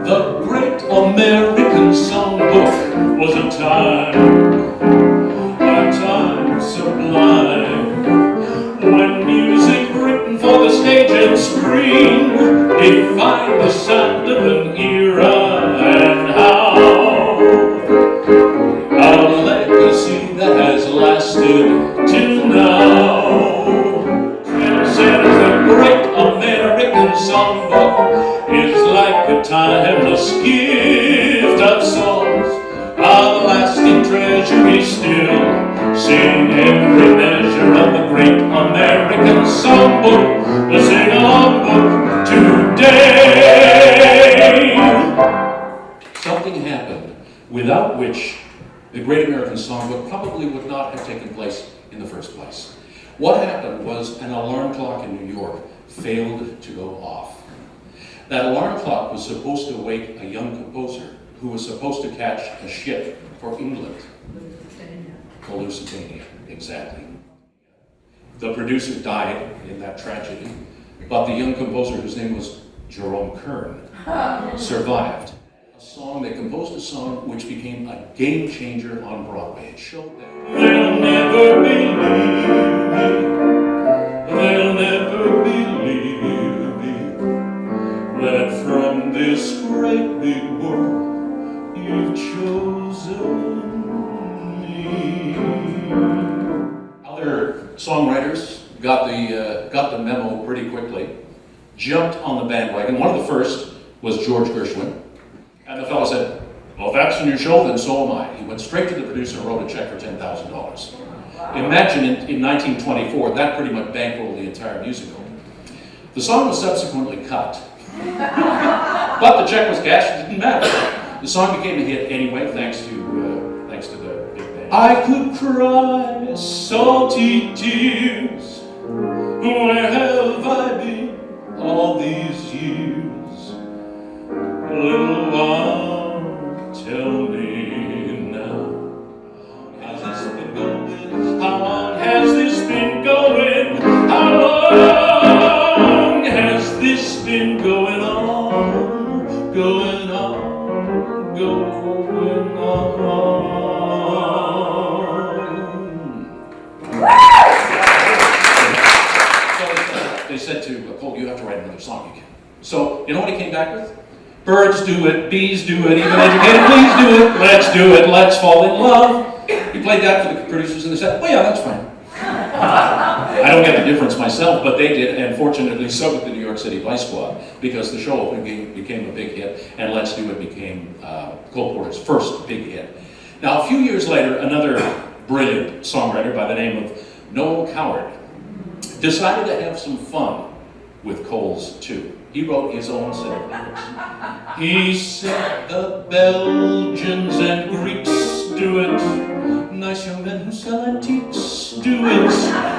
The great American Songbook was a time sublime, when music written for the stage and screen defined the sound of an era, and how a legacy that has lasted till now. Said the great American Songbook is like a timeless gift of songs, a lasting treasure we still sing every measure of the great American Songbook, the sing-along book today. Something happened without which the great American Songbook probably would not have taken place in the first place. What happened was an alarm clock in New York failed to go off. That alarm clock was supposed to wake a young composer who was supposed to catch a ship for England. Lusitania, exactly. The producer died in that tragedy, but the young composer, whose name was Jerome Kern, survived. They composed a song which became a game changer on Broadway. It showed that they'll never believe me, they'll never believe me, that from this great big world you've chosen me. Other songwriters got the memo pretty quickly, jumped on the bandwagon. One of the first was George Gershwin. And the fellow said, well, if that's in your show, then so am I. He went straight to the producer and wrote a check for $10,000. Imagine in 1924, that pretty much bankrolled the entire musical. The song was subsequently cut. But the check was cashed, it didn't matter. The song became a hit anyway, thanks to the big band. I could cry salty tears. Where have I been all these years? Little one, tell me now, has this been going? How long has this been going? How long has this been going on? Going on, going on. So they said to Cole, you have to write another song again. So, you know what he came back with? Birds do it, bees do it, even educated fleas do it, let's fall in love. He played that for the producers and they said, oh yeah, that's fine. I don't get the difference myself, but they did, and fortunately so did the New York City Vice Squad, because the show became a big hit, and Let's Do It became Cole Porter's first big hit. Now, a few years later, another brilliant songwriter by the name of Noel Coward decided to have some fun with Cole's too. He wrote his own set of lyrics. He said the Belgians and Greeks do it. Nice young men who sell antiques do it.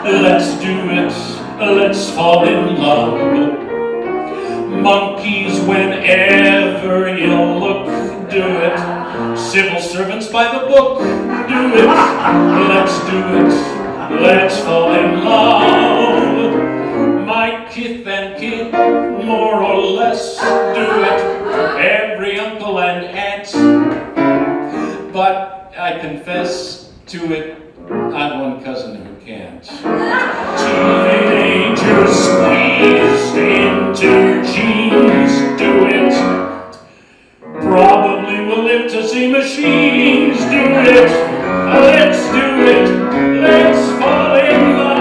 Let's do it. Let's fall in love. Monkeys whenever you look do it. Civil servants by the book do it. Let's do it. Let's fall in love. My kith and kin, more or less, do it. Every uncle and aunt. But I confess to it, I've one cousin who can't. Teenagers squeezed into jeans, do it. Probably will live to see machines, do it. Let's do it. Let's fall in love.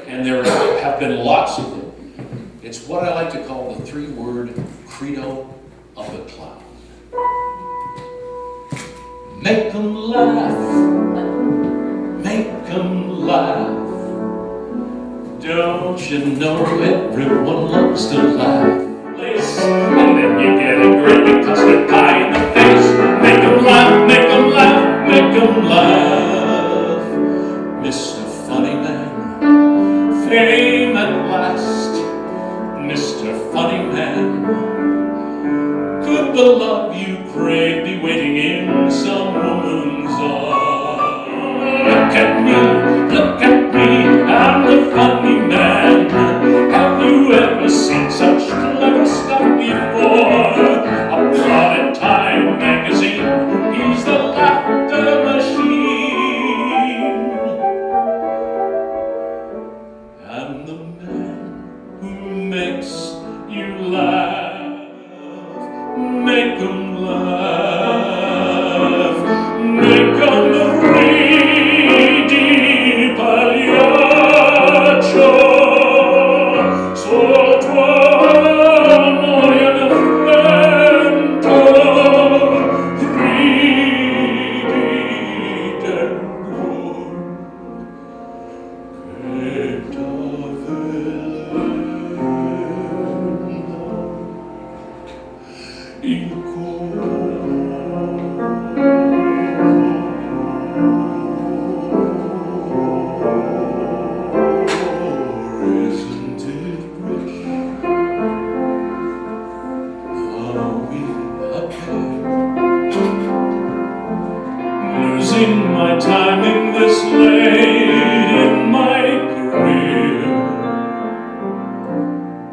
And there have been lots of them. It's what I like to call the three-word credo of the clown. Make 'em laugh, make 'em laugh. Don't you know everyone loves to laugh? And then you get a great big custard pie in the face. Make 'em laugh, make 'em laugh, make 'em laugh. Mr. Funny Man, fame at last. the love you crave be waiting in some woman's arms. Look at me, I'm the funny man. Have you ever seen such clever stuff before? Applaud at Time magazine, he's the laughter machine. I'm the man who makes you laugh, make 'em laugh, make 'em ridi pagliaccio. So tuono io fento, ridi del cuor, che t'avvelena il cuore. Isn't it rich how we appear? Losing my time in this late in my career.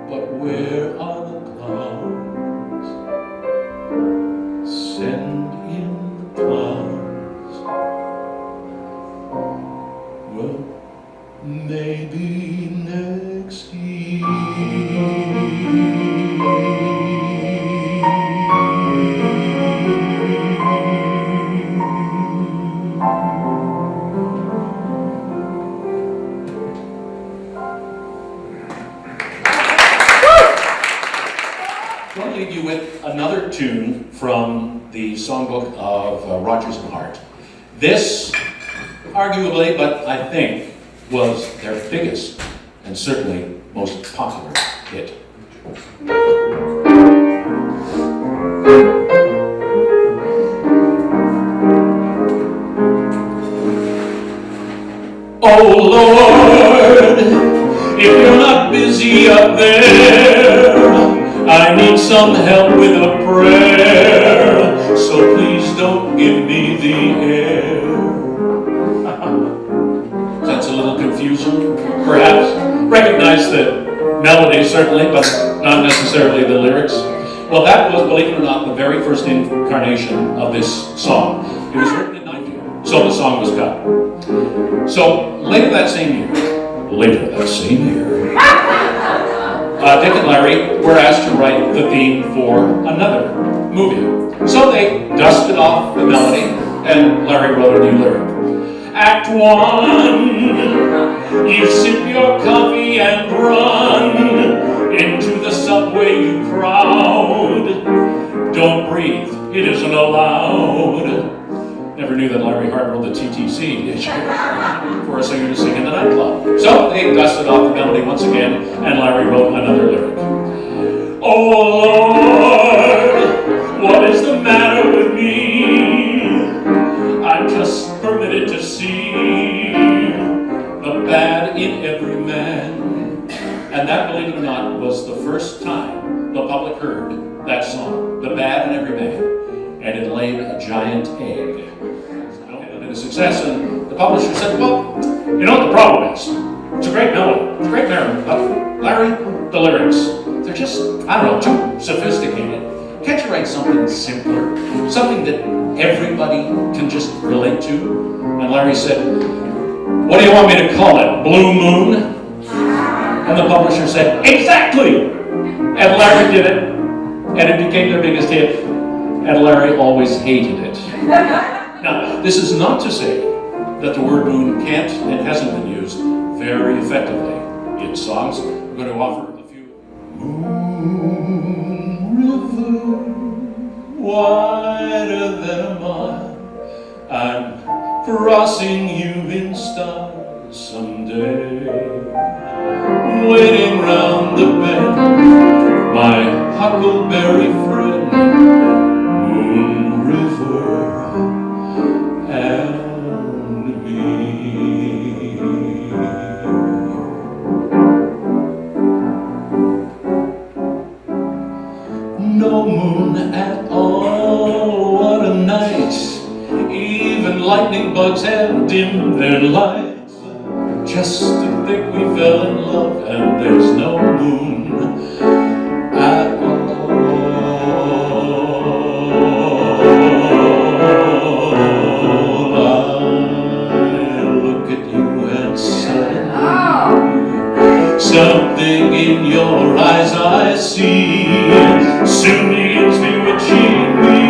But where are the clouds? Send in the clouds. Well, maybe next I want to leave you with another tune from the Songbook of Rodgers and Hart. This, arguably, but I think, was their biggest and certainly most popular hit. Oh Lord, if you're not busy up there, I need some help with a prayer, so please don't give me the air. That's a little confusion, perhaps. Recognize the melody, certainly, but not necessarily the lyrics. Well, that was, believe it or not, the very first incarnation of this song. It was written in 19, so the song was cut. So later that same year, Dick and Larry were asked to write the theme for another movie. So they dusted off the melody, and Larry wrote a new lyric. Act 1, you sip your coffee and run into the subway, you crowd. Don't breathe, it isn't allowed. Never knew that Larry Hart wrote the TTC, did you? For a singer to sing in the nightclub. So they dusted off the melody once again, and Larry wrote another lyric. Oh Lord, what is the matter with me? I'm just permitted to see the bad in every man. And that, believe it or not, was the first time the public heard that song, The Bad in Every Man. And it laid a giant egg. It was a success, and the publisher said, well, you know what the problem is? It's a great melody, it's a great melody, but Larry, the lyrics, they're just, I don't know, too sophisticated. Can't you write something simpler? Something that everybody can just relate to? And Larry said, what do you want me to call it, Blue Moon? And the publisher said, exactly! And Larry did it, and it became their biggest hit. And Larry always hated it. Now, this is not to say that the word moon can't and hasn't been used very effectively in songs. I'm going to offer a few. Moon river, wider than a mile, I'm crossing you in stars someday. Waiting round the bend, my huckleberry friend, Moon River and me. No moon at all. bugs have dimmed their lights. Just to think we fell in love and there's no moon at all. Something in your eyes I see soon begins bewitching me.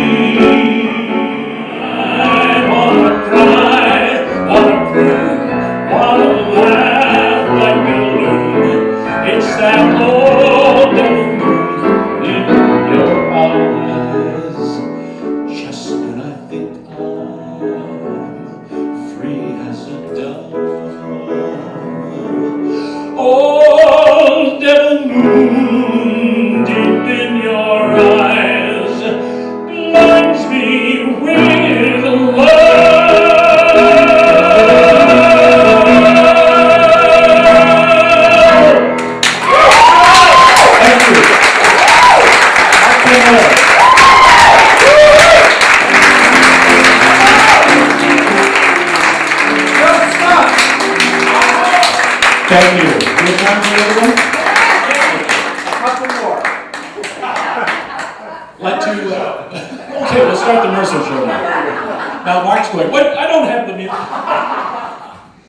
I wanna cry, wanna pray, wanna laugh like a balloon. It's that old devil moon in your eyes. Just when I think I'm free as a dove. Oh, devil moon deep in your eyes blinds me with love. Thank you. Thank you. Good time for everyone? A couple more. Like to, okay, we'll start the Mercer show now. Now Mark's going, what? I don't have the music.